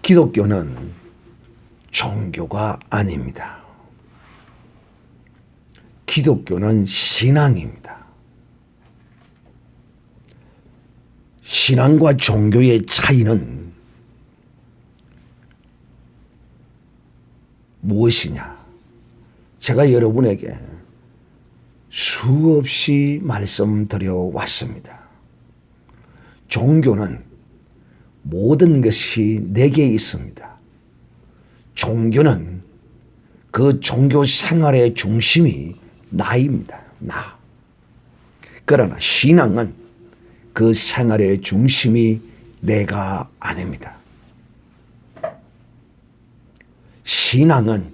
기독교는 종교가 아닙니다. 기독교는 신앙입니다. 신앙과 종교의 차이는 무엇이냐? 제가 여러분에게 수없이 말씀드려 왔습니다. 종교는 모든 것이 내게 있습니다. 종교는 그 종교 생활의 중심이 나입니다. 나. 그러나 신앙은 그 생활의 중심이 내가 아닙니다. 신앙은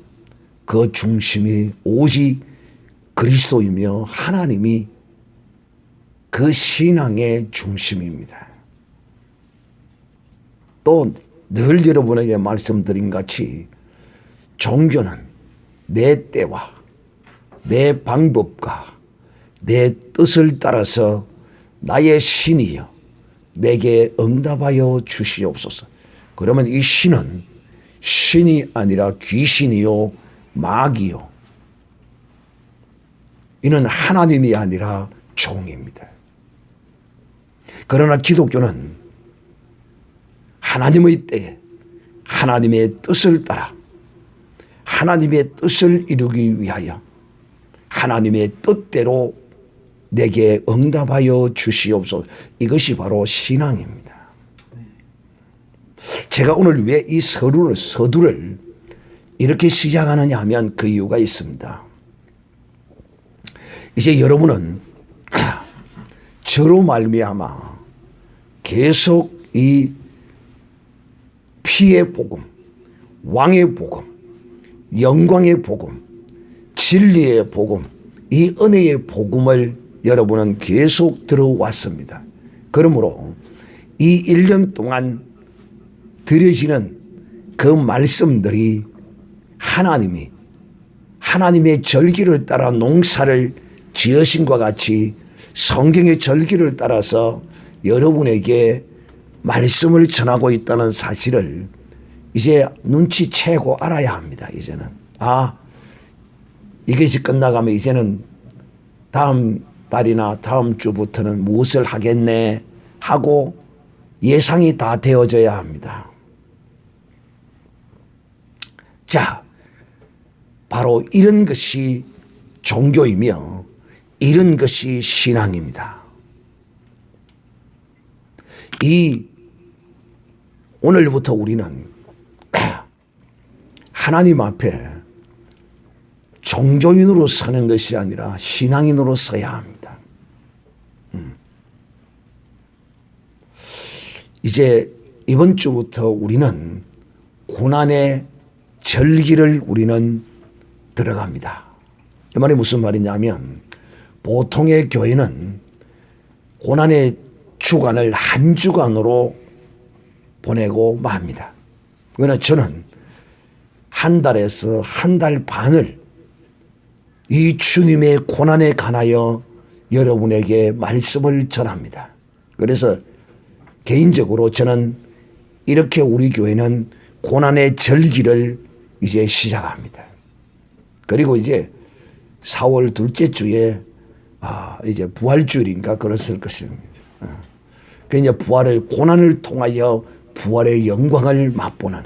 그 중심이 오직 그리스도이며 하나님이 그 신앙의 중심입니다. 또 늘 여러분에게 말씀드린 같이 종교는 내 때와 내 방법과 내 뜻을 따라서 나의 신이여 내게 응답하여 주시옵소서. 그러면 이 신은 신이 아니라 귀신이요 마귀요, 이는 하나님이 아니라 종입니다. 그러나 기독교는 하나님의 때에 하나님의 뜻을 따라 하나님의 뜻을 이루기 위하여 하나님의 뜻대로 내게 응답하여 주시옵소서. 이것이 바로 신앙입니다. 제가 오늘 왜 이 서두를 이렇게 시작하느냐 하면 그 이유가 있습니다. 이제 여러분은 저로 말미암아 계속 이 피의 복음, 왕의 복음, 영광의 복음, 진리의 복음, 이 은혜의 복음을 여러분은 계속 들어왔습니다. 그러므로 이 1년 동안 드려지는 그 말씀들이 하나님의 절기를 따라 농사를 지으신과 같이 성경의 절기를 따라서 여러분에게 말씀을 전하고 있다는 사실을 이제 눈치채고 알아야 합니다. 이제는 이것이 끝나가면 이제는 다음 달이나 다음 주부터는 무엇을 하겠네 하고 예상이 다 되어져야 합니다. 자, 바로 이런 것이 종교이며 이런 것이 신앙입니다. 오늘부터 우리는 하나님 앞에 종교인으로 서는 것이 아니라 신앙인으로 서야 합니다. 이제 이번 주부터 우리는 고난의 절기를 우리는 들어갑니다. 이 말이 무슨 말이냐면 보통의 교회는 고난의 주간을 한 주간으로 보내고 맙니다. 그러나 저는 한 달에서 한 달 반을 이 주님의 고난에 관하여 여러분에게 말씀을 전합니다. 그래서 개인적으로 저는 이렇게 우리 교회는 고난의 절기를 이제 시작합니다. 그리고 이제 4월 둘째 주에 이제 부활주일인가 그랬을 것입니다. 그러니까 부활을 고난을 통하여 부활의 영광을 맛보는,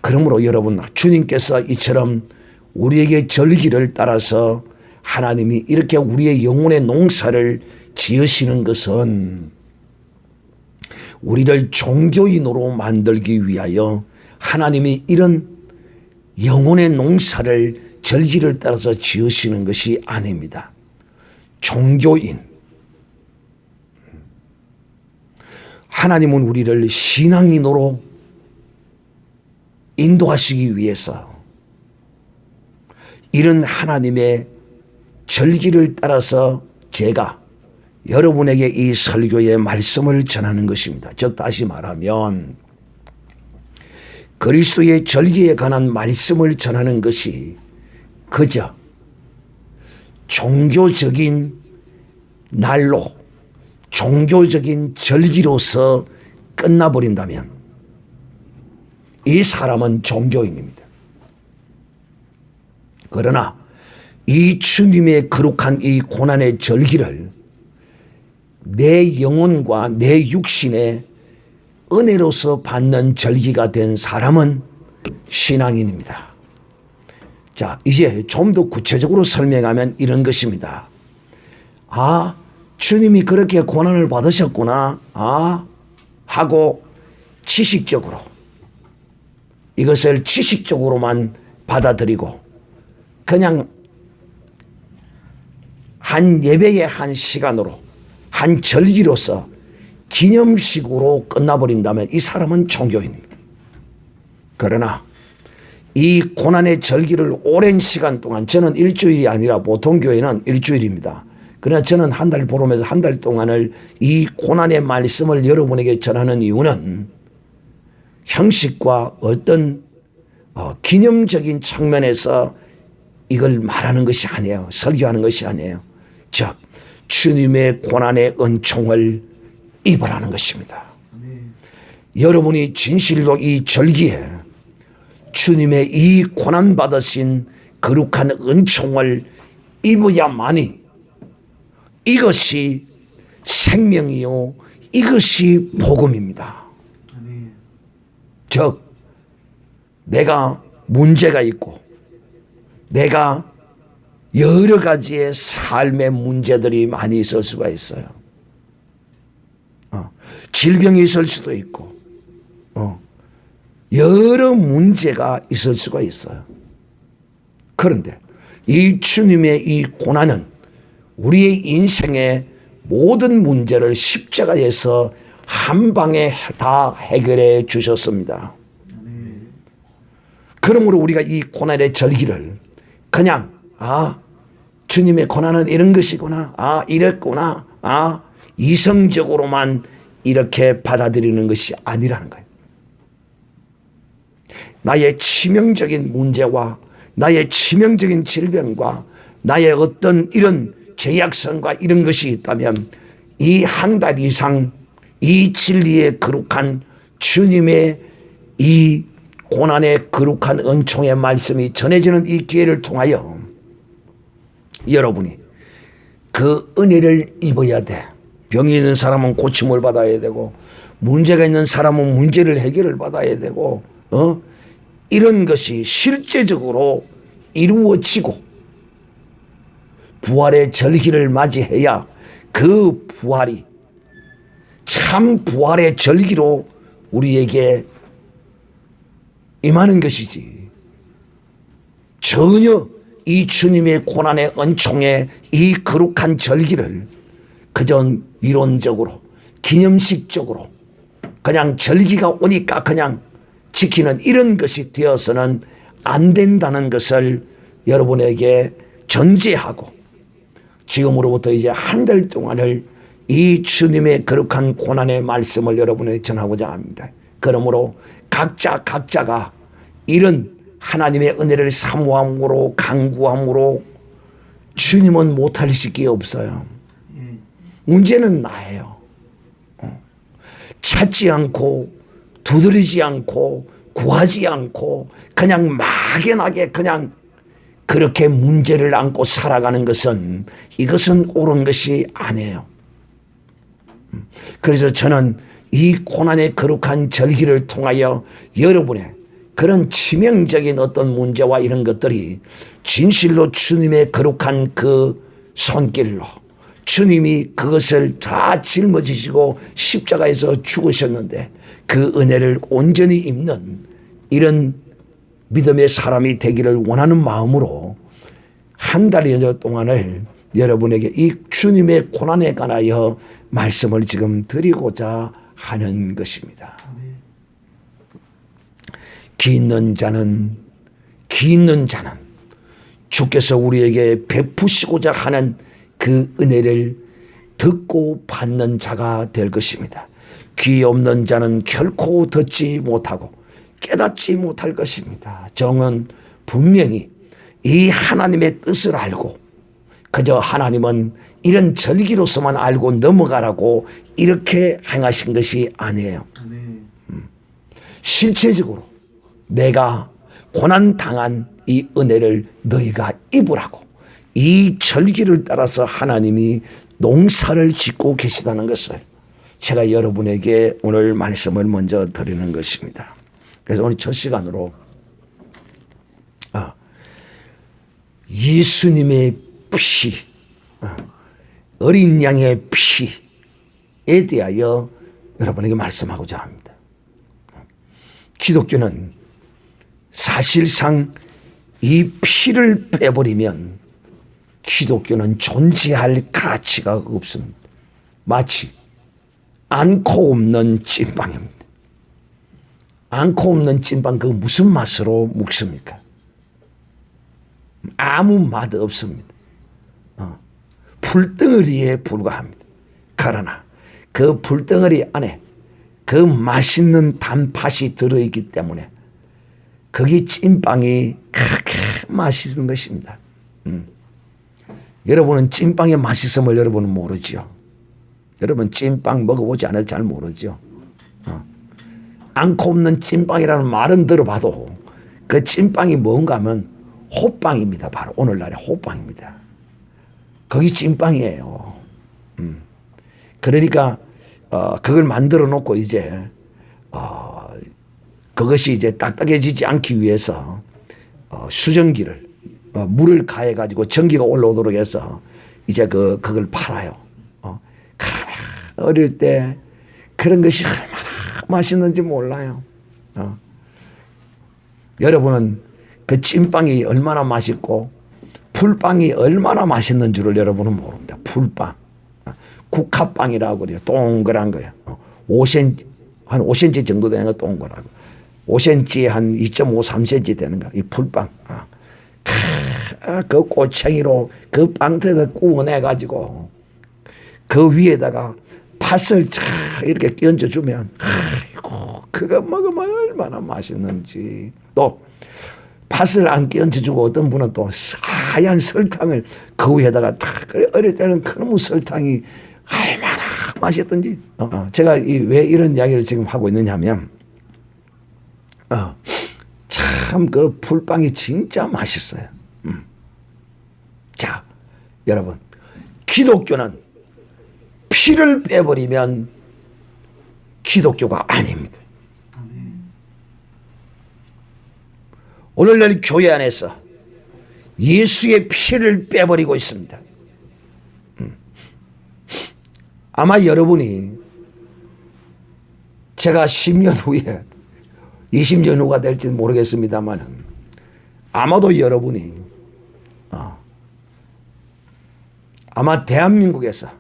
그러므로 여러분 주님께서 이처럼 우리에게 절기를 따라서 하나님이 이렇게 우리의 영혼의 농사를 지으시는 것은 우리를 종교인으로 만들기 위하여 하나님이 이런 영혼의 농사를 절기를 따라서 지으시는 것이 아닙니다. 종교인, 하나님은 우리를 신앙인으로 인도하시기 위해서 이런 하나님의 절기를 따라서 제가 여러분에게 이 설교의 말씀을 전하는 것입니다. 즉 다시 말하면 그리스도의 절기에 관한 말씀을 전하는 것이 그저 종교적인 날로 종교적인 절기로서 끝나버린다면 이 사람은 종교인입니다. 그러나 이 주님의 거룩한 이 고난의 절기를 내 영혼과 내 육신의 은혜로서 받는 절기가 된 사람은 신앙인입니다. 자, 이제 좀 더 구체적으로 설명하면 이런 것입니다. 아, 주님이 그렇게 고난을 받으셨구나. 하고 지식적으로 이것을 지식적으로만 받아들이고 그냥 한 예배의 한 시간으로 한 절기로서 기념식으로 끝나버린다면 이 사람은 종교인입니다. 그러나 이 고난의 절기를 오랜 시간 동안, 저는 일주일이 아니라 보통 교회는 일주일입니다. 그러나 저는 한 달 보름에서 한 달 동안을 이 고난의 말씀을 여러분에게 전하는 이유는 형식과 어떤 기념적인 측면에서 이걸 말하는 것이 아니에요. 설교하는 것이 아니에요. 즉 주님의 고난의 은총을 입으라는 것입니다. 여러분이 진실로 이 절기에 주님의 이 고난받으신 거룩한 은총을 입어야만이 이것이 생명이요 이것이 복음입니다. 즉 내가 문제가 있고 내가 여러 가지의 삶의 문제들이 많이 있을 수가 있어요. 질병이 있을 수도 있고 여러 문제가 있을 수가 있어요. 그런데 이 주님의 이 고난은 우리의 인생의 모든 문제를 십자가에서 한 방에 다 해결해 주셨습니다. 그러므로 우리가 이 고난의 절기를 그냥 주님의 고난은 이런 것이구나, 이랬구나, 이성적으로만 이렇게 받아들이는 것이 아니라는 거예요. 나의 치명적인 문제와 나의 치명적인 질병과 나의 어떤 이런 죄악성과 이런 것이 있다면 이 한 달 이상 이 진리의 거룩한 주님의 이 고난의 거룩한 은총의 말씀이 전해지는 이 기회를 통하여 여러분이 그 은혜를 입어야 돼. 병이 있는 사람은 고침을 받아야 되고 문제가 있는 사람은 문제를 해결을 받아야 되고 이런 것이 실제적으로 이루어지고 부활의 절기를 맞이해야 그 부활이 참 부활의 절기로 우리에게 임하는 것이지 전혀 이 주님의 고난의 은총의 이 거룩한 절기를 그저 이론적으로 기념식적으로 그냥 절기가 오니까 그냥 지키는 이런 것이 되어서는 안 된다는 것을 여러분에게 전제하고 지금으로부터 이제 한 달 동안을 이 주님의 거룩한 고난의 말씀을 여러분에게 전하고자 합니다. 그러므로 각자가 이런 하나님의 은혜를 사모함으로 간구함으로 주님은 못하실 게 없어요. 문제는 나예요. 찾지 않고 두드리지 않고 구하지 않고 그냥 막연하게 그냥 그렇게 문제를 안고 살아가는 것은 이것은 옳은 것이 아니에요. 그래서 저는 이 고난의 거룩한 절기를 통하여 여러분의 그런 치명적인 어떤 문제와 이런 것들이 진실로 주님의 거룩한 그 손길로 주님이 그것을 다 짊어지시고 십자가에서 죽으셨는데 그 은혜를 온전히 입는 이런 믿음의 사람이 되기를 원하는 마음으로 한 달여 동안을 여러분에게 이 주님의 고난에 관하여 말씀을 지금 드리고자 하는 것입니다. 기 있는 자는 주께서 우리에게 베푸시고자 하는 그 은혜를 듣고 받는 자가 될 것입니다. 귀 없는 자는 결코 듣지 못하고 깨닫지 못할 것입니다. 정은 분명히 이 하나님의 뜻을 알고 그저 하나님은 이런 절기로서만 알고 넘어가라고 이렇게 행하신 것이 아니에요. 실체적으로 내가 고난 당한 이 은혜를 너희가 입으라고 이 절기를 따라서 하나님이 농사를 짓고 계시다는 것을 제가 여러분에게 오늘 말씀을 먼저 드리는 것입니다. 그래서 오늘 첫 시간으로 예수님의 피, 어린 양의 피에 대하여 여러분에게 말씀하고자 합니다. 기독교는 사실상 이 피를 빼버리면 기독교는 존재할 가치가 없습니다. 마치 않고 없는 찐빵입니다. 않고 없는 찐빵 그 무슨 맛으로 먹습니까? 아무 맛 없습니다. 풀덩어리에 불과합니다. 그러나 그 풀덩어리 안에 그 맛있는 단팥이 들어있기 때문에 거기 찐빵이 그렇게 맛있는 것입니다. 여러분은 찐빵의 맛있음을 여러분은 모르죠. 여러분 찐빵 먹어보지 않아서 잘 모르죠. 않고 없는 찐빵이라는 말은 들어봐도 그 찐빵이 뭔가 하면 호빵입니다. 바로 오늘날의 호빵입니다. 거기 찐빵이에요. 그러니까 그걸 만들어 놓고 이제 그것이 이제 딱딱해지지 않기 위해서 수증기를 물을 가해 가지고 전기가 올라오도록 해서 이제 그걸 팔아요. 어릴 때 그런 것이 얼마나 맛있는지 몰라요. 여러분은 그 찐빵이 얼마나 맛있고 풀빵이 얼마나 맛있는 줄을 여러분은 모릅니다. 풀빵. 국화빵이라고 그래요. 동그란 거예요. 5cm, 한 5cm 정도 되는 거 동그라고. 5cm에 한 2.5, 3cm 되는 거. 이 풀빵. 그 꼬챙이로 그 빵태에다 구워내가지고 그 위에다가 팥을 이렇게 끼얹어주면 아이고 그거 먹으면 얼마나 맛있는지. 또 팥을 안 끼얹어주고 어떤 분은 또 하얀 설탕을 그 위에다가 탁 어릴 때는 그놈의 설탕이 얼마나 맛있던지. 제가 왜 이런 이야기를 지금 하고 있느냐 하면 참 그 풀빵이 진짜 맛있어요. 자, 여러분 기독교는 피를 빼버리면 기독교가 아닙니다. 오늘날 교회 안에서 예수의 피를 빼버리고 있습니다. 아마 여러분이 제가 10년 후에 20년 후가 될지는 모르겠습니다만 아마도 여러분이 아마 대한민국에서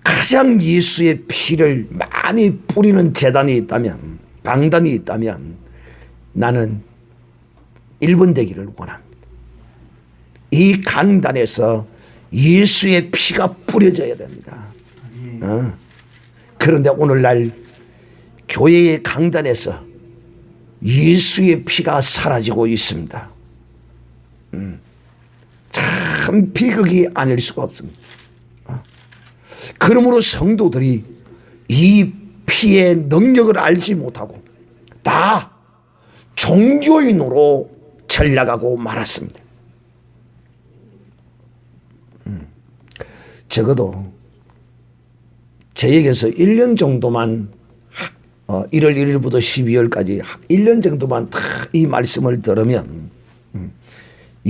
가장 예수의 피를 많이 뿌리는 재단이 있다면, 강단이 있다면 나는 1번 되기를 원합니다. 이 강단에서 예수의 피가 뿌려져야 됩니다. 그런데 오늘날 교회의 강단에서 예수의 피가 사라지고 있습니다. 참 비극이 아닐 수가 없습니다. 그러므로 성도들이 이 피의 능력을 알지 못하고 다 종교인으로 전락하고 말았습니다. 적어도 저에게서 1년 정도만 1월 1일부터 12월까지 1년 정도만 이 말씀을 들으면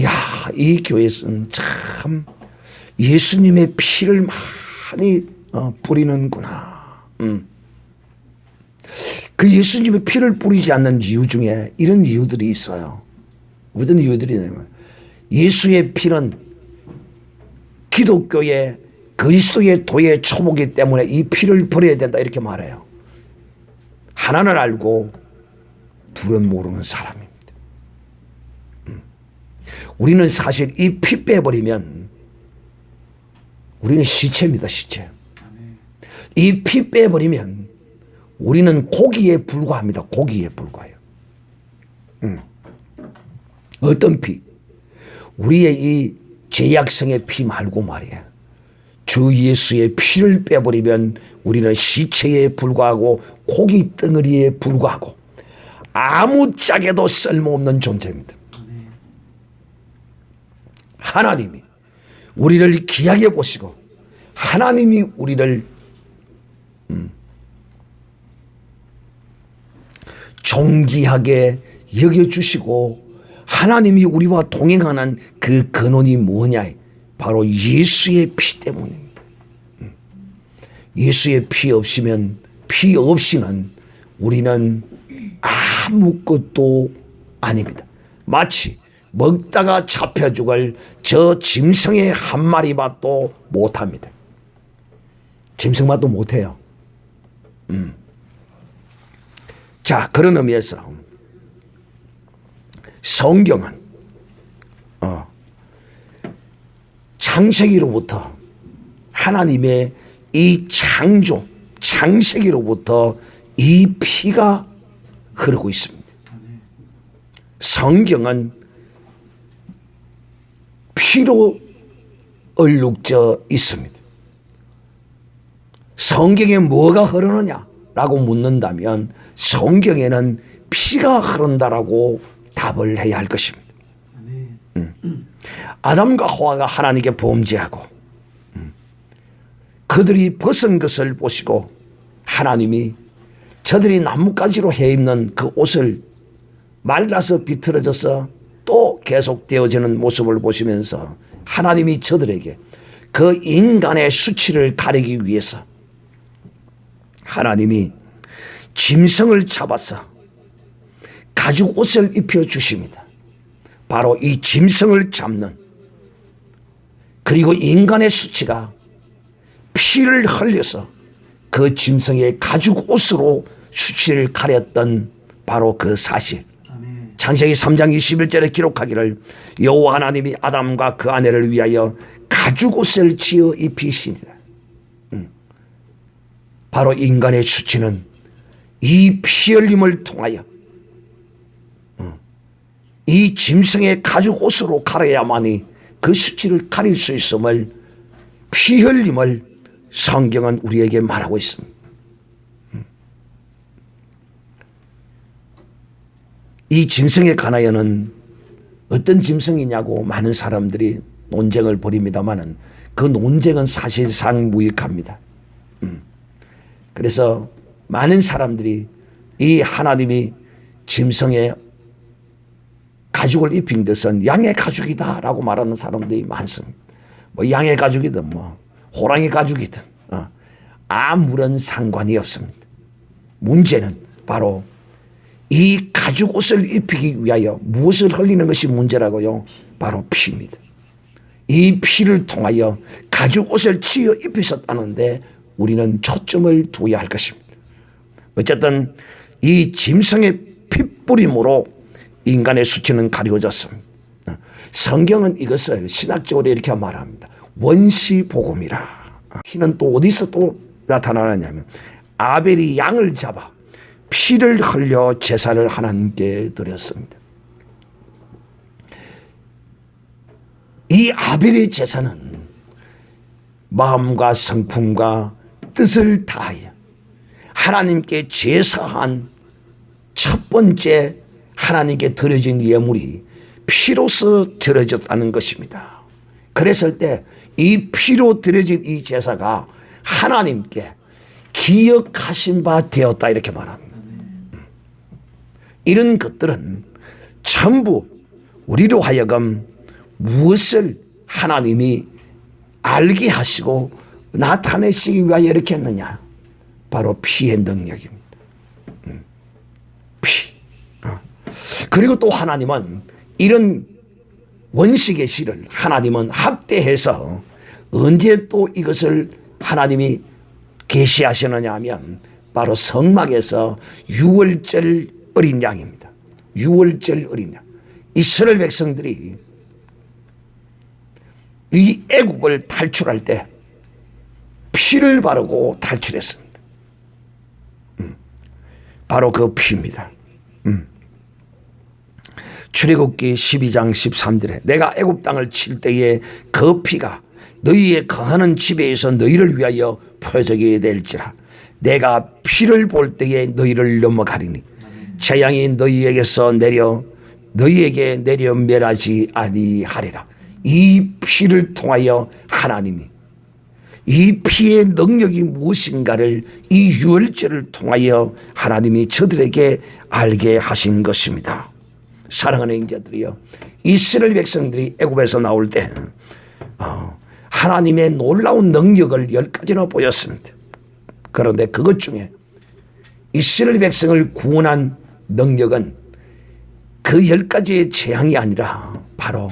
야, 이 교회에서는 참 예수님의 피를 많이 뿌리는구나. 그 예수님의 피를 뿌리지 않는 이유 중에 이런 이유들이 있어요. 어떤 이유들이냐면 예수의 피는 기독교의 그리스도의 도의 초보기 때문에 이 피를 버려야 된다 이렇게 말해요. 하나는 알고 둘은 모르는 사람입니다. 우리는 사실 이 피 빼버리면 우리는 시체입니다. 시체. 이 피 빼버리면 우리는 고기에 불과합니다. 고기에 불과해요. 어떤 피? 우리의 이 죄악성의 피 말고 말이야. 주 예수의 피를 빼버리면 우리는 시체에 불과하고 고기 덩어리에 불과하고 아무짝에도 쓸모없는 존재입니다. 하나님이 우리를 귀하게 보시고 하나님이 우리를 존귀하게 여겨주시고 하나님이 우리와 동행하는 그 근원이 뭐냐? 바로 예수의 피 때문입니다. 예수의 피 없이는 우리는 아무것도 아닙니다. 마치 먹다가 잡혀 죽을 저 짐승의 한 마리맛도 못합니다. 짐승맛도 못해요. 자, 그런 의미에서 성경은 창세기로부터 하나님의 이 창세기로부터 이 피가 흐르고 있습니다. 성경은 피로 얼룩져 있습니다. 성경에 뭐가 흐르느냐라고 묻는다면 성경에는 피가 흐른다라고 답을 해야 할 것입니다. 아담과 하와가 하나님께 범죄하고 그들이 벗은 것을 보시고 하나님이 저들이 나뭇가지로 해입는 그 옷을 말라서 비틀어져서 또 계속되어지는 모습을 보시면서 하나님이 저들에게 그 인간의 수치를 가리기 위해서 하나님이 짐승을 잡아서 가죽 옷을 입혀 주십니다. 바로 이 짐승을 잡는, 그리고 인간의 수치가 피를 흘려서 그 짐승의 가죽 옷으로 수치를 가렸던 바로 그 사실. 창세기 3장 21절에 기록하기를 여호와 하나님이 아담과 그 아내를 위하여 가죽 옷을 지어 입히시니라. 바로 인간의 수치는 이 피 흘림을 통하여 이 짐승의 가죽 옷으로 가려야만이 그 수치를 가릴 수 있음을, 피 흘림을 성경은 우리에게 말하고 있습니다. 이 짐승에 관하여는 어떤 짐승이냐고 많은 사람들이 논쟁을 벌입니다마는 그 논쟁은 사실상 무익합니다. 그래서 많은 사람들이 이 하나님이 짐승의 가죽을 입힌 것은 양의 가죽이다 라고 말하는 사람들이 많습니다. 뭐 양의 가죽이든 뭐 호랑이 가죽이든 아무런 상관이 없습니다. 문제는 바로 이 가죽 옷을 입히기 위하여 무엇을 흘리는 것이 문제라고요? 바로 피입니다. 이 피를 통하여 가죽 옷을 지어 입히셨다는데 우리는 초점을 두어야 할 것입니다. 어쨌든 이 짐승의 핏뿌림으로 인간의 수치는 가려졌습니다. 성경은 이것을 신학적으로 이렇게 말합니다. 원시복음이라. 피는 또 어디서 또 나타나느냐면 아벨이 양을 잡아 피를 흘려 제사를 하나님께 드렸습니다. 이 아벨의 제사는 마음과 성품과 뜻을 다하여 하나님께 제사한 첫 번째 하나님께 드려진 예물이 피로서 드려졌다는 것입니다. 그랬을 때 이 피로 드려진 이 제사가 하나님께 기억하신 바 되었다 이렇게 말합니다. 이런 것들은 전부 우리로 하여금 무엇을 하나님이 알게 하시고 나타내시기 위하여 이렇게 했느냐? 바로 피의 능력입니다. 피. 그리고 또 하나님은 이런 원식의 실을 하나님은 합대해서 언제 또 이것을 하나님이 계시하시느냐 하면 바로 성막에서 유월절 어린 양입니다. 유월절 어린 양. 이스라엘 백성들이 이 애국을 탈출할 때 피를 바르고 탈출했습니다. 바로 그 피입니다. 출애굽기 12장 13절에 내가 애굽 땅을 칠 때에 그 피가 너희의 거하는 집에서 너희를 위하여 표적이 될지라 내가 피를 볼 때에 너희를 넘어가리니 재앙이 너희에게서 내려 너희에게 내려 멸하지 아니하리라. 이 피를 통하여 하나님이 이 피의 능력이 무엇인가를 이 유월절을 통하여 하나님이 저들에게 알게 하신 것입니다. 사랑하는 형제들이여, 이스라엘 백성들이 애굽에서 나올 때 하나님의 놀라운 능력을 10가지나 보였습니다. 그런데 그것 중에 이스라엘 백성을 구원한 능력은 그 10가지의 재앙이 아니라 바로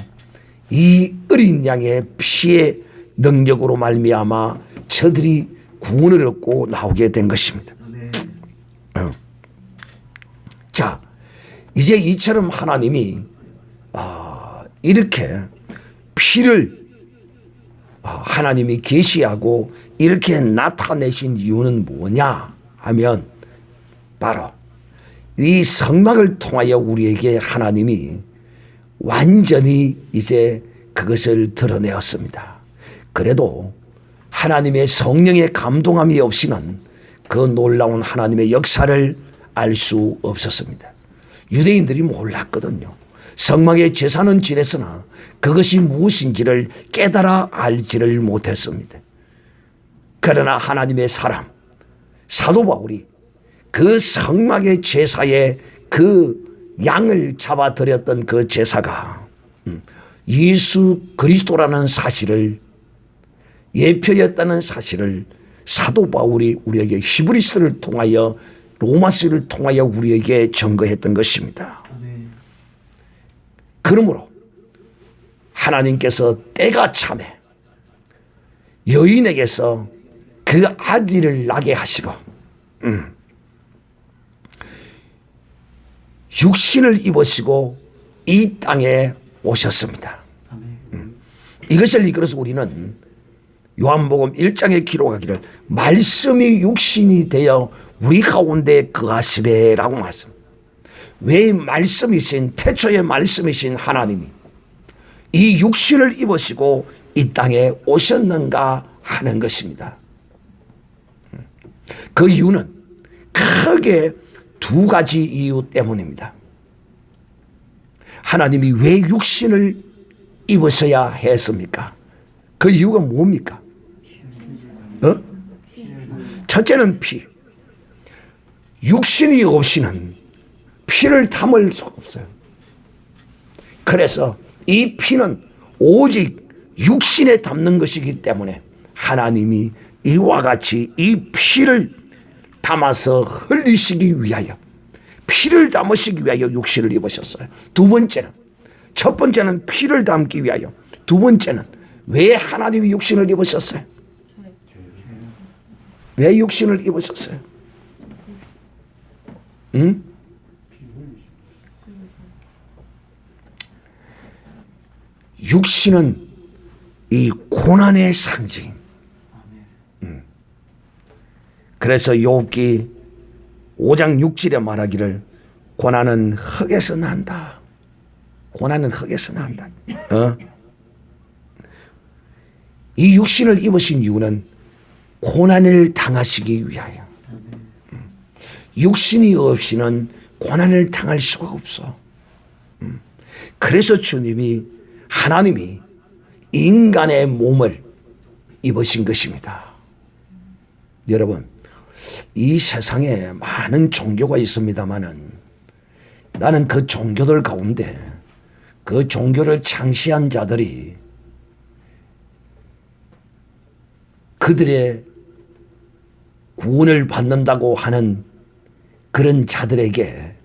이 어린 양의 피의 능력으로 말미암아 저들이 구원을 얻고 나오게 된 것입니다. 자, 이제 이처럼 하나님이 이렇게 피를 하나님이 계시하고 이렇게 나타내신 이유는 뭐냐 하면 바로 이 성막을 통하여 우리에게 하나님이 완전히 이제 그것을 드러내었습니다. 그래도 하나님의 성령의 감동함이 없이는 그 놀라운 하나님의 역사를 알 수 없었습니다. 유대인들이 몰랐거든요. 성막의 제사는 지냈으나 그것이 무엇인지를 깨달아 알지를 못했습니다. 그러나 하나님의 사람 사도 바울이 그 성막의 제사에 그 양을 잡아 드렸던 그 제사가 예수 그리스도라는 사실을 예표였다는 사실을 사도 바울이 우리에게 히브리서를 통하여 로마서를 통하여 우리에게 증거했던 것입니다. 그러므로 하나님께서 때가 참에 여인에게서 그 아들을 낳게 하시고 육신을 입으시고 이 땅에 오셨습니다. 이것을 이끌어서 우리는 요한복음 1장에 기록하기를 말씀이 육신이 되어 우리 가운데 거하시래라고 말씀. 왜 말씀이신 태초의 말씀이신 하나님이 이 육신을 입으시고 이 땅에 오셨는가 하는 것입니다. 그 이유는 크게 두 가지 이유 때문입니다. 하나님이 왜 육신을 입으셔야 했습니까? 그 이유가 뭡니까? 첫째는 피. 육신이 없이는 피를 담을 수가 없어요. 그래서 이 피는 오직 육신에 담는 것이기 때문에 하나님이 이와 같이 이 피를 담아서 흘리시기 위하여 피를 담으시기 위하여 육신을 입으셨어요. 두 번째는 첫 번째는 피를 담기 위하여 두 번째는 왜 하나님이 육신을 입으셨어요? 왜 육신을 입으셨어요? 응? 육신은 이 고난의 상징. 그래서 욥기 5장 6절에 말하기를 고난은 흙에서 난다. 고난은 흙에서 난다. 이 육신을 입으신 이유는 고난을 당하시기 위하여. 육신이 없이는 고난을 당할 수가 없어. 그래서 주님이 하나님이 인간의 몸을 입으신 것입니다. 여러분, 이 세상에 많은 종교가 있습니다마는 나는 그 종교들 가운데 그 종교를 창시한 자들이 그들의 구원을 받는다고 하는 그런 자들에게,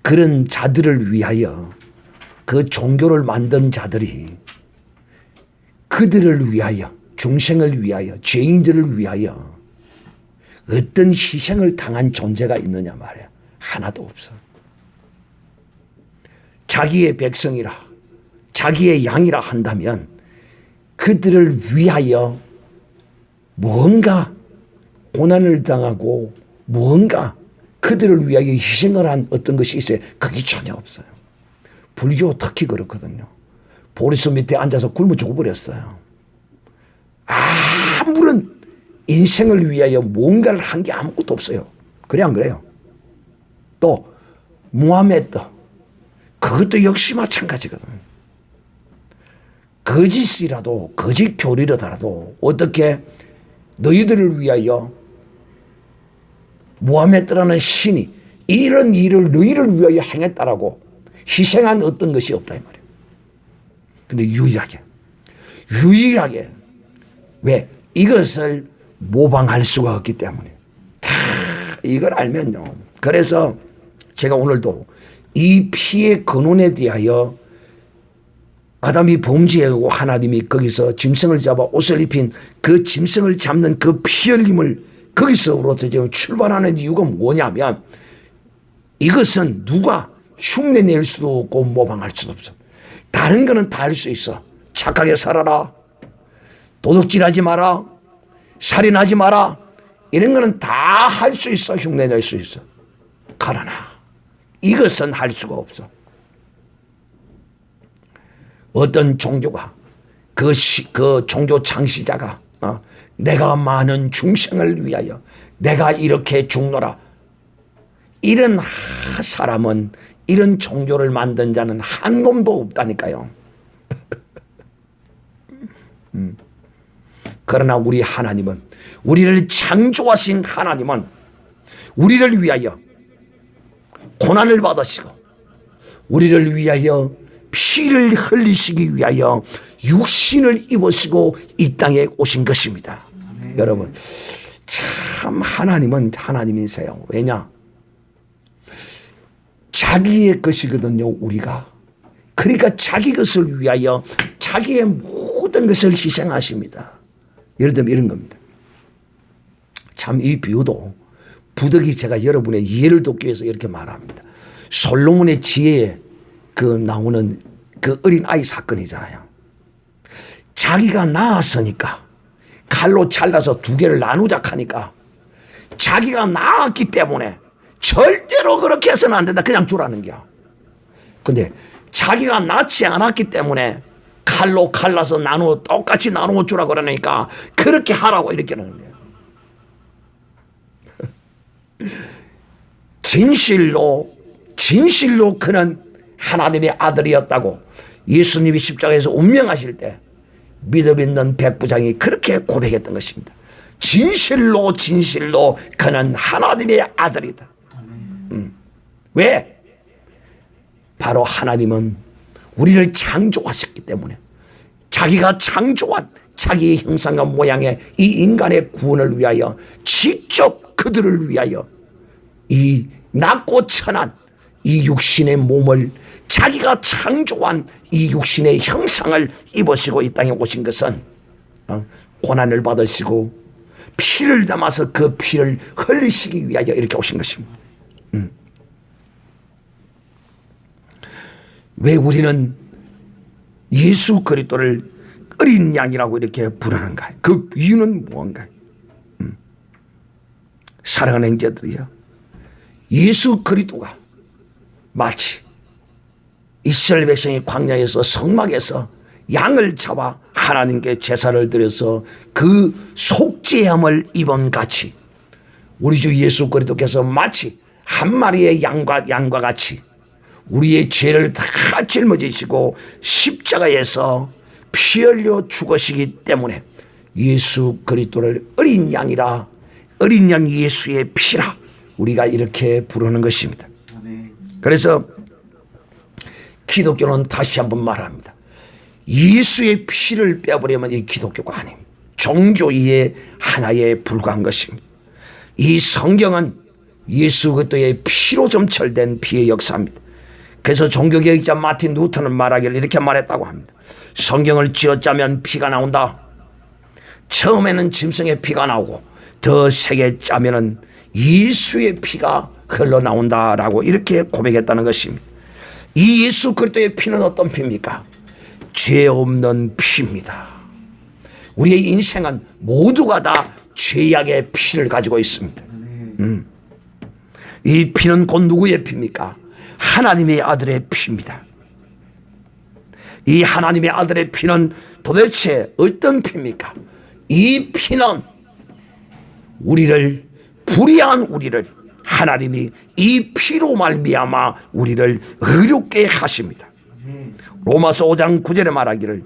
그런 자들을 위하여 그 종교를 만든 자들이 그들을 위하여, 중생을 위하여, 죄인들을 위하여 어떤 희생을 당한 존재가 있느냐 말이야. 하나도 없어. 자기의 백성이라, 자기의 양이라 한다면 그들을 위하여 뭔가 고난을 당하고 뭔가 그들을 위하여 희생을 한 어떤 것이 있어요. 그게 전혀 없어요. 불교 특히 그렇거든요. 보리수 밑에 앉아서 굶어 죽어버렸어요. 아무런 인생을 위하여 뭔가를 한 게 아무것도 없어요. 그래 안 그래요? 또 무하메드, 그것도 역시 마찬가지거든. 거짓이라도, 거짓 교리라도 어떻게 너희들을 위하여 무하메드라는 신이 이런 일을 너희를 위하여 행했다라고 희생한 어떤 것이 없다 이 말이에요. 근데 유일하게 왜? 이것을 모방할 수가 없기 때문에. 다 이걸 알면요. 그래서 제가 오늘도 이 피의 근원에 대하여 아담이 범죄하고 하나님이 거기서 짐승을 잡아 옷을 입힌 그 짐승을 잡는 그 피 흘림을 거기서부터 지금 출발하는 이유가 뭐냐면 이것은 누가 흉내낼 수도 없고 모방할 수도 없어. 다른 거는 다 할 수 있어. 착하게 살아라. 도둑질하지 마라. 살인하지 마라. 이런 거는 다 할 수 있어. 흉내낼 수 있어. 그러나 이것은 할 수가 없어. 어떤 종교가 그 종교 창시자가 내가 많은 중생을 위하여 내가 이렇게 죽노라. 이런 사람은 이런 종교를 만든 자는 한 놈도 없다니까요. 그러나 우리 하나님은, 우리를 창조하신 하나님은 우리를 위하여 고난을 받으시고 우리를 위하여 피를 흘리시기 위하여 육신을 입으시고 이 땅에 오신 것입니다. 여러분, 참 하나님은 하나님이세요. 왜냐? 자기의 것이거든요, 우리가. 그러니까 자기 것을 위하여 자기의 모든 것을 희생하십니다. 예를 들면 이런 겁니다. 참 이 비유도 부득이 제가 여러분의 이해를 돕기 위해서 이렇게 말합니다. 솔로몬의 지혜에 나오는 그 어린 아이 사건이잖아요. 자기가 낳았으니까 칼로 잘라서 두 개를 나누자 하니까 자기가 낳았기 때문에 절대로 그렇게 해서는 안 된다. 그냥 주라는 겨. 근데 자기가 낳지 않았기 때문에 칼로 갈라서 똑같이 나누어 주라 그러니까 그렇게 하라고 이렇게 하는 거예요. 진실로 그는 하나님의 아들이었다고 예수님이 십자가에서 운명하실 때 믿음 있는 백부장이 그렇게 고백했던 것입니다. 진실로 그는 하나님의 아들이다. 왜? 바로 하나님은 우리를 창조하셨기 때문에 자기가 창조한 자기의 형상과 모양의 이 인간의 구원을 위하여 직접 그들을 위하여 이 낮고 천한 이 육신의 몸을 자기가 창조한 이 육신의 형상을 입으시고 이 땅에 오신 것은 고난을 받으시고 피를 담아서 그 피를 흘리시기 위하여 이렇게 오신 것입니다. 왜 우리는 예수 그리스도를 어린 양이라고 이렇게 부르는가? 그 이유는 무언가? 사랑하는 형제들이요, 예수 그리스도가 마치 이스라엘 백성이 광야에서 성막에서 양을 잡아 하나님께 제사를 드려서 그 속죄함을 입은 같이 우리 주 예수 그리스도께서 마치 한 마리의 양과 같이 우리의 죄를 다 짊어지시고 십자가에서 피 흘려 죽으시기 때문에 예수 그리스도를 어린 양이라, 어린 양 예수의 피라 우리가 이렇게 부르는 것입니다. 그래서 기독교는 다시 한번 말합니다. 예수의 피를 빼버리면 이 기독교가 아닙니다. 종교의 하나에 불과한 것입니다. 이 성경은 예수 그리스도의 피로 점철된 피의 역사입니다. 그래서 종교개혁자 마틴 루터는 말하기를 이렇게 말했다고 합니다. 성경을 쥐어짜면 피가 나온다. 처음에는 짐승의 피가 나오고 더 세게 짜면은 예수의 피가 흘러나온다라고 이렇게 고백했다는 것입니다. 이 예수 그리스도의 피는 어떤 피입니까? 죄 없는 피입니다. 우리의 인생은 모두가 다 죄악의 피를 가지고 있습니다. 이 피는 곧 누구의 피입니까? 하나님의 아들의 피입니다. 이 하나님의 아들의 피는 도대체 어떤 피입니까? 이 피는 우리를, 불의한 우리를 하나님이 이 피로 말미암아 우리를 의롭게 하십니다. 로마서 5장 9절에 말하기를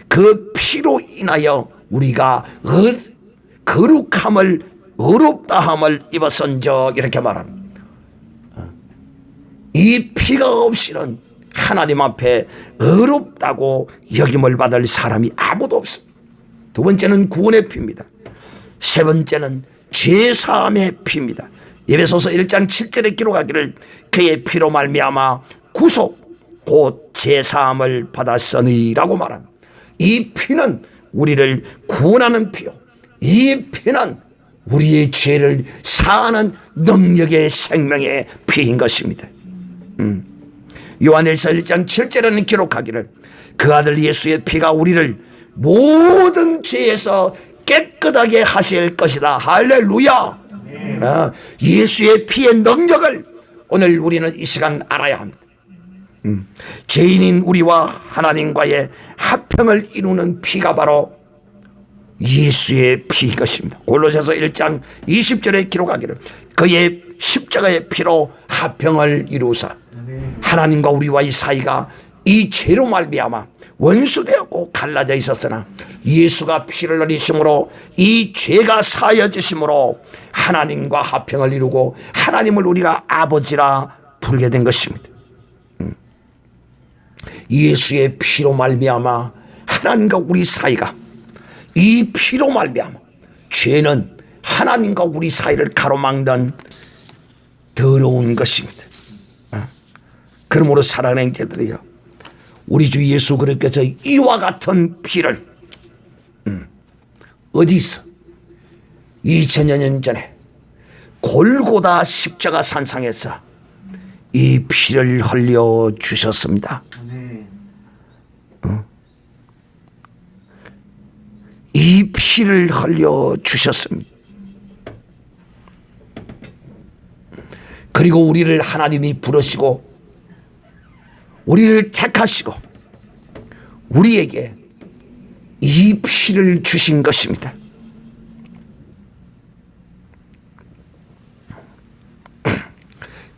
그 피로 인하여 우리가 거룩함을 의롭다함을 입었은저 이렇게 말합니다. 이 피가 없이는 하나님 앞에 의롭다고 여김을 받을 사람이 아무도 없습니다. 두 번째는 구원의 피입니다. 세 번째는 죄사함의 피입니다. 에베소서 1장 7절에 기록하기를 그의 피로 말미암아 구속 곧 죄사함을 받았으니라고 말합니다. 이 피는 우리를 구원하는 피요, 이 피는 우리의 죄를 사하는 능력의 생명의 피인 것입니다. 요한일서 1장 7절에는 기록하기를 그 아들 예수의 피가 우리를 모든 죄에서 깨끗하게 하실 것이다. 할렐루야. 예수의 피의 능력을 오늘 우리는 이 시간 알아야 합니다. 죄인인 우리와 하나님과의 화평을 이루는 피가 바로 예수의 피인 것입니다. 골로새서 1장 20절에 기록하기를 그의 십자가의 피로 화평을 이루사 하나님과 우리와의 사이가 이 죄로 말미암아 원수되었고 갈라져 있었으나 예수가 피를 흘리심으로 이 죄가 사여지심으로 하나님과 화평을 이루고 하나님을 우리가 아버지라 부르게 된 것입니다. 예수의 피로 말미암아 하나님과 우리 사이가 이 피로 말미암아 죄는 하나님과 우리 사이를 가로막는 더러운 것입니다. 그러므로 사랑하는 자들이여 우리 주 예수 그리스도께서 이와 같은 피를 어디서 2000여 년 전에 골고다 십자가 산상에서 이 피를 흘려 주셨습니다. 이 피를 흘려 주셨습니다. 그리고 우리를 하나님이 부르시고 우리를 택하시고 우리에게 이 피를 주신 것입니다.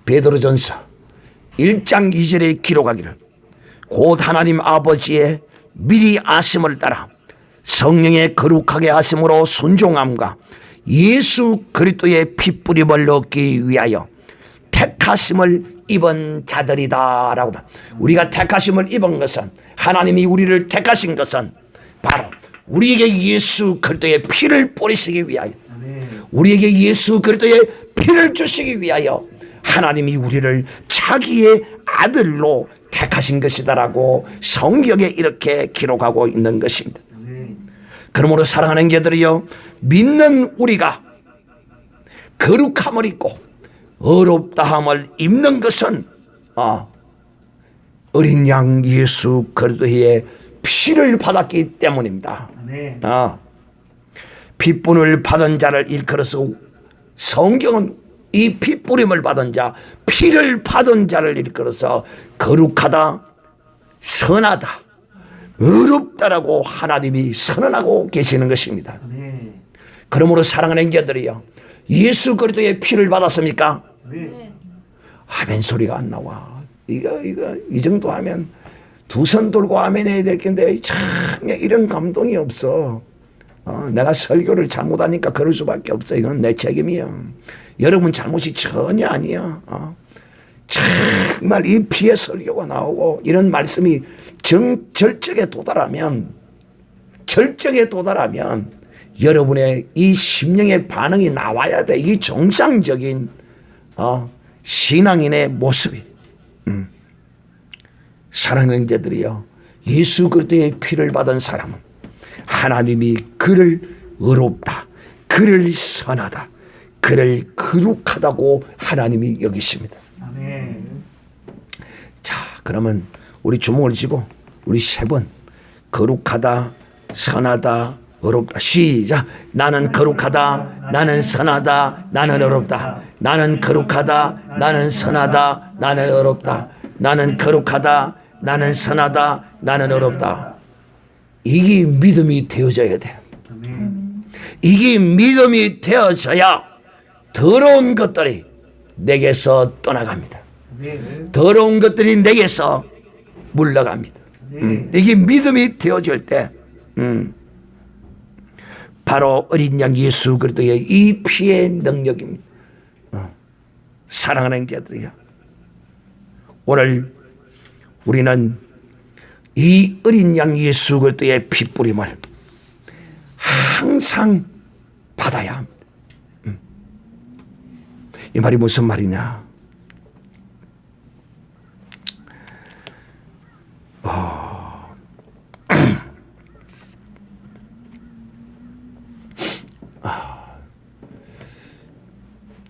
베드로전서 1장 2절에 기록하기를 곧 하나님 아버지의 미리 아심을 따라 성령의 거룩하게 하심으로 순종함과 예수 그리스도의 피뿌림을 얻기 위하여 택하심을 입은 자들이다 라고. 우리가 택하심을 입은 것은 하나님이 우리를 택하신 것은 바로 우리에게 예수 그리스도의 피를 뿌리시기 위하여 우리에게 예수 그리스도의 피를 주시기 위하여 하나님이 우리를 자기의 아들로 택하신 것이다라고 성경에 이렇게 기록하고 있는 것입니다. 그러므로 사랑하는 자들이여 믿는 우리가 거룩함을 입고 어렵다함을 입는 것은 어린 양 예수 그리스도의 피를 받았기 때문입니다. 피뿌림을 받은 자를 일컬어서 성경은 이 피뿌림을 받은 자, 피를 받은 자를 일컬어서 거룩하다, 선하다, 어렵다라고 하나님이 선언하고 계시는 것입니다. 그러므로 사랑하는 자들이요, 예수 그리스도의 피를 받았습니까? 아멘 소리가 안 나와. 이 정도 하면 두 손 들고 아멘 해야 될 텐데 참 이런 감동이 없어. 내가 설교를 잘못하니까 그럴 수밖에 없어. 이건 내 책임이야. 여러분 잘못이 전혀 아니야. 정말 이 피의 설교가 나오고 이런 말씀이 절정에 도달하면 여러분의 이 심령의 반응이 나와야 돼. 이 정상적인 신앙인의 모습이. 사랑하는 자들이요, 예수 그리스도의 피를 받은 사람은 하나님이 그를 의롭다, 그를 선하다, 그를 거룩하다고 하나님이 여기십니다. 아멘. 자, 그러면 우리 주먹을 쥐고 우리 세 번 거룩하다, 선하다, 어렵다. 시작. 나는 거룩하다, 나는 선하다, 나는 어렵다. 나는 거룩하다, 나는 선하다, 나는 어렵다. 나는 거룩하다, 나는 선하다, 나는 어렵다. 이게 믿음이 되어져야 돼. 이게 믿음이 되어져야 더러운 것들이 내게서 떠나갑니다. 더러운 것들이 내게서 물러갑니다. 이게 믿음이 되어질 때 바로 어린 양 예수 그리스도의 이 피의 능력입니다. 사랑하는 자들이요, 오늘 우리는 이 어린 양 예수 그리스도의 피뿌림을 항상 받아야 합니다. 이 말이 무슨 말이냐?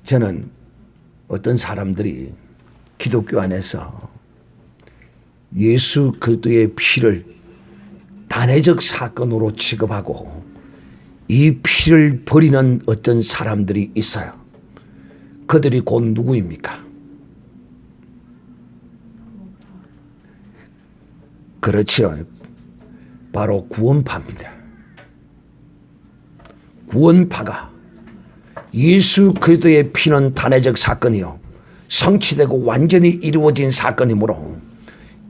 저는 어떤 사람들이 기독교 안에서 예수 그리스도의 피를 단회적 사건으로 취급하고 이 피를 버리는 어떤 사람들이 있어요. 그들이 곧 누구입니까? 그렇죠. 바로 구원파입니다. 구원파가 예수 그리스도의 피는 단회적 사건이요, 성취되고 완전히 이루어진 사건이므로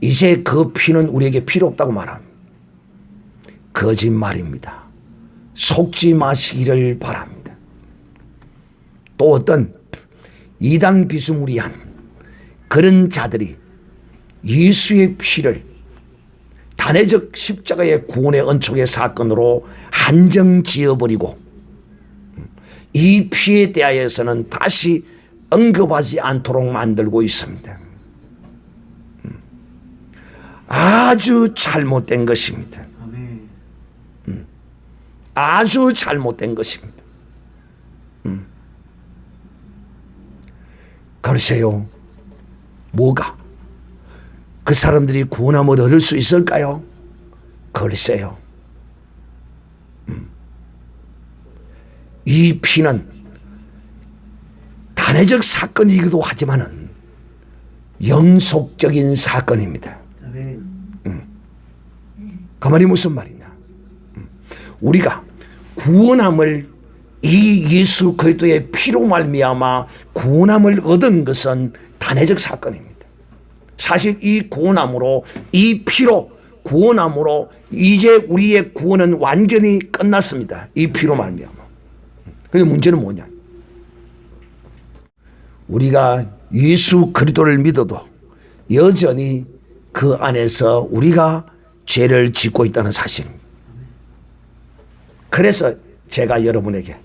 이제 그 피는 우리에게 필요 없다고 말합니다. 거짓말입니다. 속지 마시기를 바랍니다. 또 어떤 이단 비스무리한 그런 자들이 예수의 피를 단회적 십자가의 구원의 은총의 사건으로 한정 지어버리고 이 피에 대하여서는 다시 언급하지 않도록 만들고 있습니다. 아주 잘못된 것입니다. 아주 잘못된 것입니다. 글쎄요, 뭐가? 그 사람들이 구원함을 얻을 수 있을까요? 글쎄요. 이 피는 단회적 사건이기도 하지만은 연속적인 사건입니다. 그 말이 무슨 말이냐? 우리가 구원함을 이 예수 그리스도의 피로 말미암아 구원함을 얻은 것은 단회적 사건입니다. 사실 이 구원함으로, 이 피로 구원함으로 이제 우리의 구원은 완전히 끝났습니다. 이 피로 말미암아. 근데 문제는 뭐냐? 우리가 예수 그리스도를 믿어도 여전히 그 안에서 우리가 죄를 짓고 있다는 사실입니다. 그래서 제가 여러분에게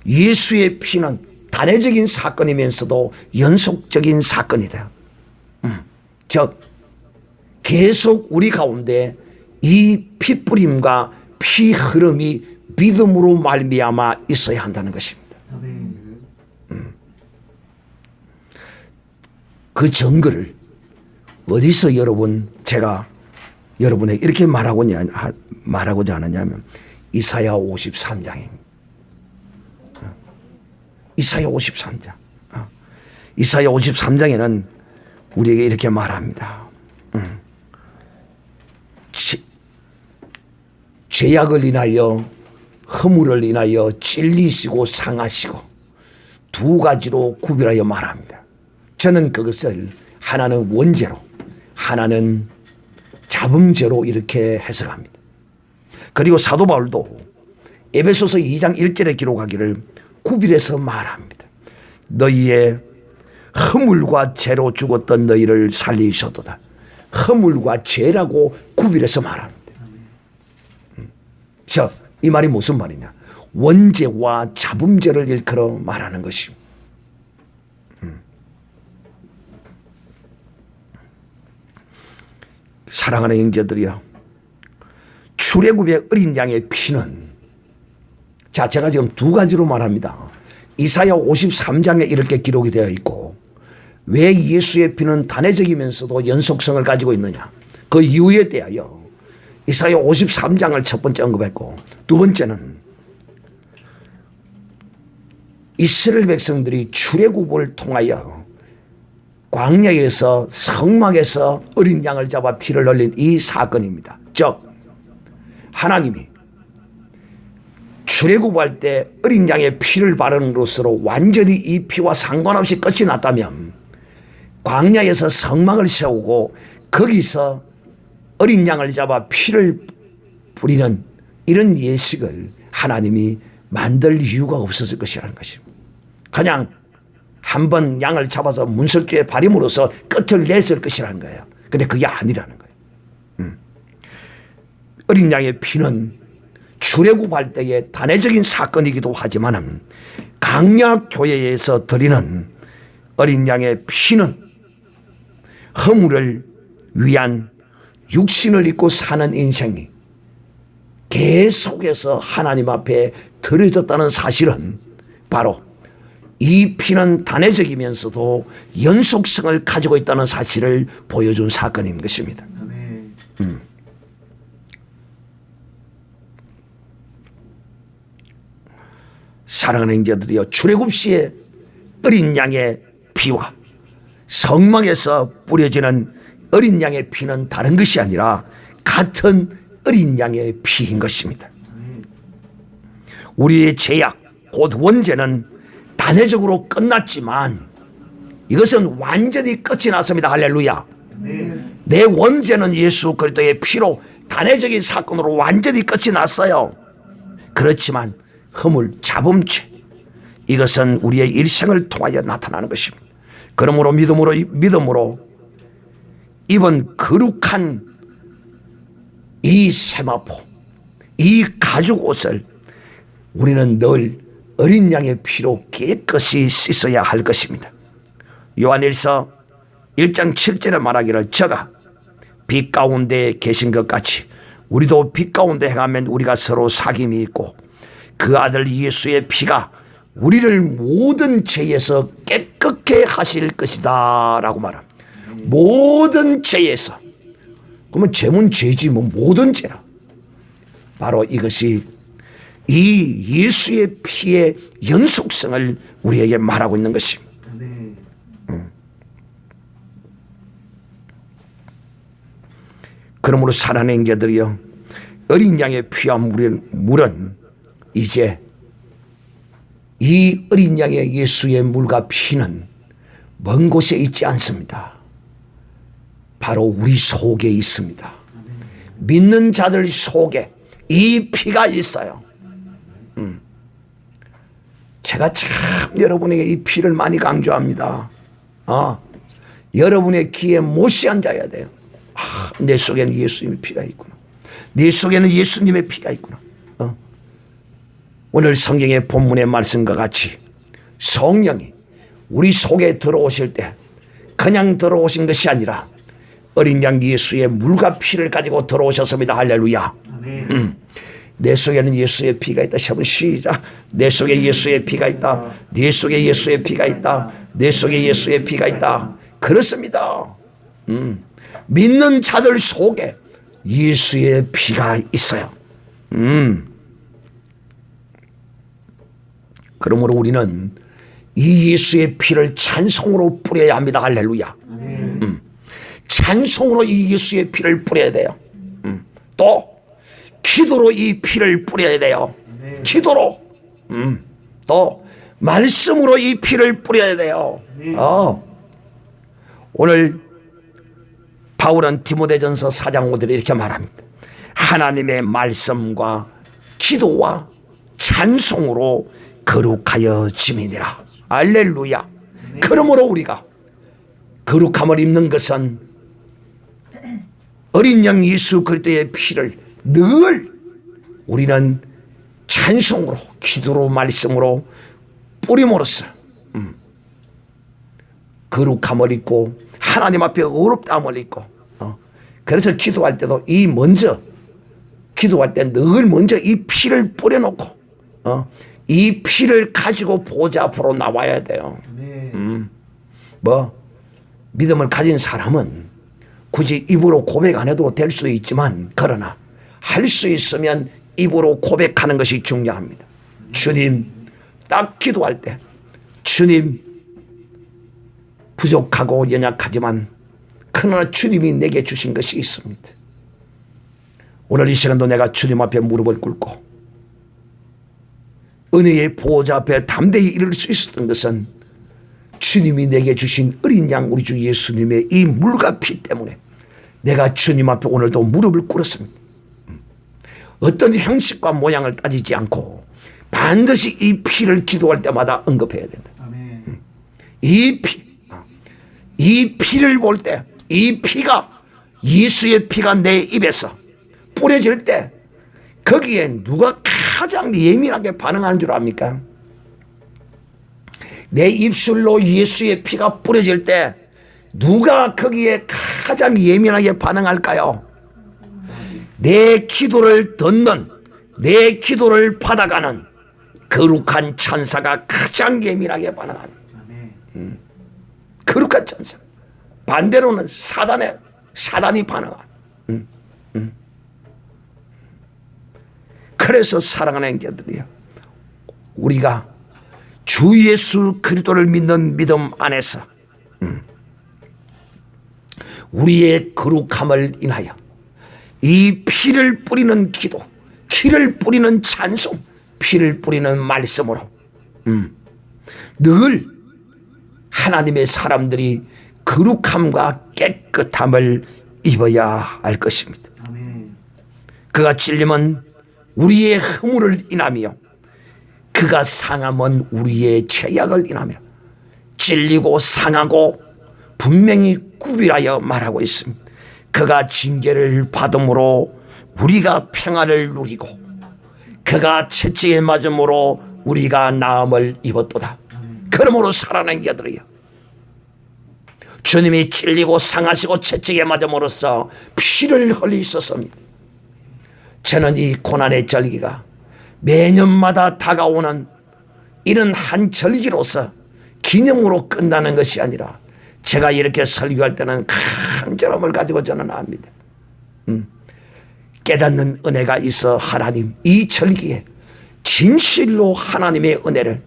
예수의 피는 단회적인 사건이면서도 연속적인 사건이다. 즉 계속 우리 가운데 이 피뿌림과 피 흐름이 믿음으로 말미암아 있어야 한다는 것입니다. 그 증거를 어디서 제가 여러분에게 이렇게 말하고자 하느냐면 이사야 53장입니다. 이사야 53장. 이사야 53장에는 우리에게 이렇게 말합니다. 죄악을 인하여 허물을 인하여 찔리시고 상하시고 두 가지로 구별하여 말합니다. 저는 그것을 하나는 원죄로, 하나는 잡음죄로 이렇게 해석합니다. 그리고 사도 바울도 에베소서 2장 1절에 기록하기를 구별해서 말합니다. 너희의 허물과 죄로 죽었던 너희를 살리셔도다. 허물과 죄라고 구별해서 말합니다. 이 말이 무슨 말이냐? 원죄와 잡음죄를 일컬어 말하는 것입니다. 사랑하는 형제들이여, 출애굽의 어린 양의 피는, 제가 지금 두 가지로 말합니다. 이사야 53장에 이렇게 기록이 되어 있고, 왜 예수의 피는 단회적이면서도 연속성을 가지고 있느냐? 그 이유에 대하여 이사야 53장을 첫 번째 언급했고, 두 번째는 이스라엘 백성들이 출애굽을 통하여 광야에서 성막에서 어린 양을 잡아 피를 흘린 이 사건입니다. 즉 하나님이 출애굽할 때 어린 양의 피를 바르는 것으로 완전히 이 피와 상관없이 끝이 났다면 광야에서 성막을 세우고 거기서 어린 양을 잡아 피를 뿌리는 이런 예식을 하나님이 만들 이유가 없었을 것이라는 것입니다. 그냥 한번 양을 잡아서 문설주에 바림으로써 끝을 냈을 것이라는 거예요. 근데 그게 아니라는 거예요. 어린 양의 피는 출애굽할 때의 단회적인 사건이기도 하지만 강약 교회에서 드리는 어린 양의 피는 허물을 위한 육신을 입고 사는 인생이 계속해서 하나님 앞에 드려졌다는 사실은 바로 이 피는 단회적이면서도 연속성을 가지고 있다는 사실을 보여준 사건인 것입니다. 사랑하는 형제들이여, 출애굽 시에 어린 양의 피와 성막에서 뿌려지는 어린 양의 피는 다른 것이 아니라 같은 어린 양의 피인 것입니다. 우리의 죄악 곧 원죄는 단회적으로 끝났지만 이것은 완전히 끝이 났습니다. 할렐루야. 내 원죄는 예수 그리스도의 피로 단회적인 사건으로 완전히 끝이 났어요. 그렇지만 허물, 잡음죄, 이것은 우리의 일생을 통하여 나타나는 것입니다. 그러므로 믿음으로 입은 거룩한 이 세마포, 이 가죽 옷을 우리는 늘 어린 양의 피로 깨끗이 씻어야 할 것입니다. 요한일서 1장 7절에 말하기를 저가 빛 가운데 계신 것 같이 우리도 빛 가운데 행하면 우리가 서로 사귐이 있고 그 아들 예수의 피가 우리를 모든 죄에서 깨끗게 하실 것이다 라고 말합니다. 모든 죄에서. 그러면 죄는 죄지 뭐 모든 죄라. 바로 이것이 이 예수의 피의 연속성을 우리에게 말하고 있는 것입니다. 그러므로 사랑하는 형제들이여, 어린 양의 피와 물은 이제 이 어린 양의 예수의 물과 피는 먼 곳에 있지 않습니다. 바로 우리 속에 있습니다. 믿는 자들 속에 이 피가 있어요. 제가 참 여러분에게 이 피를 많이 강조합니다. 여러분의 귀에 못이 앉아야 돼요. 내 속에는 예수님의 피가 있구나. 내 속에는 예수님의 피가 있구나. 오늘 성경의 본문의 말씀과 같이 성령이 우리 속에 들어오실 때 그냥 들어오신 것이 아니라 어린 양 예수의 물과 피를 가지고 들어오셨습니다. 할렐루야. 내 속에는 예수의 피가 있다. 시작은 시작. 내 속에 예수의 피가 있다. 내 속에 예수의 피가 있다. 내 속에 예수의 피가 있다. 그렇습니다. 믿는 자들 속에 예수의 피가 있어요. 그러므로 우리는 이 예수의 피를 찬송으로 뿌려야 합니다. 할렐루야. 찬송으로 이 예수의 피를 뿌려야 돼요. 또 기도로 이 피를 뿌려야 돼요. 기도로. 또 말씀으로 이 피를 뿌려야 돼요. 오늘 바울은 디모데전서 4장 5절에 이렇게 말합니다. 하나님의 말씀과 기도와 찬송으로 거룩하여 지민이라. 할렐루야. 그러므로 우리가 거룩함을 입는 것은 어린 양 예수 그리스도의 피를 늘 우리는 찬송으로, 기도로, 말씀으로 뿌림으로써 거룩함을 입고 하나님 앞에 어렵다함을 입고, 그래서 기도할 때도 기도할 때 늘 먼저 이 피를 뿌려놓고 이 피를 가지고 보좌 앞으로 나와야 돼요. 믿음을 가진 사람은 굳이 입으로 고백 안 해도 될 수 있지만, 그러나 할 수 있으면 입으로 고백하는 것이 중요합니다. 주님, 딱 기도할 때 주님, 부족하고 연약하지만 그러나 주님이 내게 주신 것이 있습니다. 오늘 이 시간도 내가 주님 앞에 무릎을 꿇고 은혜의 보호자 앞에 담대히 이를 수 있었던 것은 주님이 내게 주신 어린 양 우리 주 예수님의 이 물과 피 때문에 내가 주님 앞에 오늘도 무릎을 꿇었습니다. 어떤 형식과 모양을 따지지 않고 반드시 이 피를 기도할 때마다 언급해야 된다. 이 피를 볼 때, 이 피가 예수의 피가 내 입에서 뿌려질 때 거기에 누가 가장 예민하게 반응하는 줄 압니까? 내 입술로 예수의 피가 뿌려질 때 누가 거기에 가장 예민하게 반응할까요? 내 기도를 듣는, 내 기도를 받아가는 거룩한 천사가 가장 예민하게 반응하는 거룩한 천사. 반대로는 사단이 반응하는. 그래서 사랑하는 형제들이요, 우리가 주 예수 그리스도를 믿는 믿음 안에서 우리의 거룩함을 인하여 이 피를 뿌리는 기도, 피를 뿌리는 찬송, 피를 뿌리는 말씀으로 늘 하나님의 사람들이 거룩함과 깨끗함을 입어야 할 것입니다. 그가 찔림은 우리의 허물을 인하며 그가 상함은 우리의 죄악을 인하며 찔리고 상하고 분명히 구별하여 말하고 있습니다. 그가 징계를 받음으로 우리가 평안을 누리고 그가 채찍에 맞음으로 우리가 나음을 입었도다. 그러므로 사랑하는 자들이여, 주님이 찔리고 상하시고 채찍에 맞음으로써 피를 흘리셨습니다. 저는 이 고난의 절기가 매년마다 다가오는 이런 한 절기로서 기념으로 끝나는 것이 아니라 제가 이렇게 설교할 때는 간절함을 가지고 저는 압니다. 깨닫는 은혜가 있어 하나님 이 절기에 진실로 하나님의 은혜를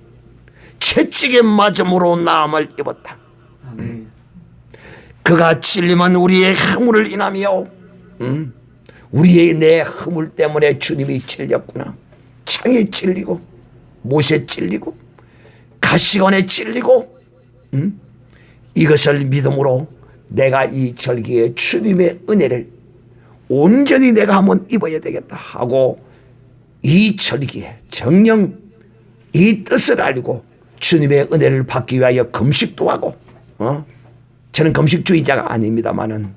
채찍에 맞음으로 나음을 입었다. 그가 찔림은 우리의 허물을 인하며 우리의 내 허물 때문에 주님이 찔렸구나. 창에 찔리고 못에 찔리고 가시관에 찔리고 이것을 믿음으로 내가 이 절기에 주님의 은혜를 온전히 내가 한번 입어야 되겠다 하고 이 절기에 정녕 이 뜻을 알고 주님의 은혜를 받기 위하여 금식도 하고 저는 금식주의자가 아닙니다마는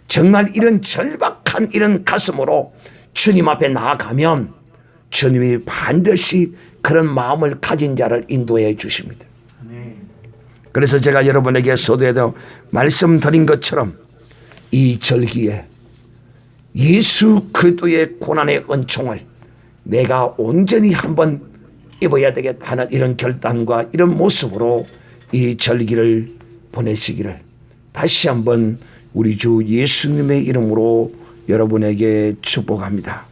정말 이런 절박한 이런 가슴으로 주님 앞에 나아가면 주님이 반드시 그런 마음을 가진 자를 인도해 주십니다. 그래서 제가 여러분에게 서두에도 말씀드린 것처럼 이 절기에 예수 그리스도의 고난의 은총을 내가 온전히 한번 입어야 되겠다 하는 이런 결단과 이런 모습으로 이 절기를 보내시기를 다시 한번 우리 주 예수님의 이름으로 여러분에게 축복합니다.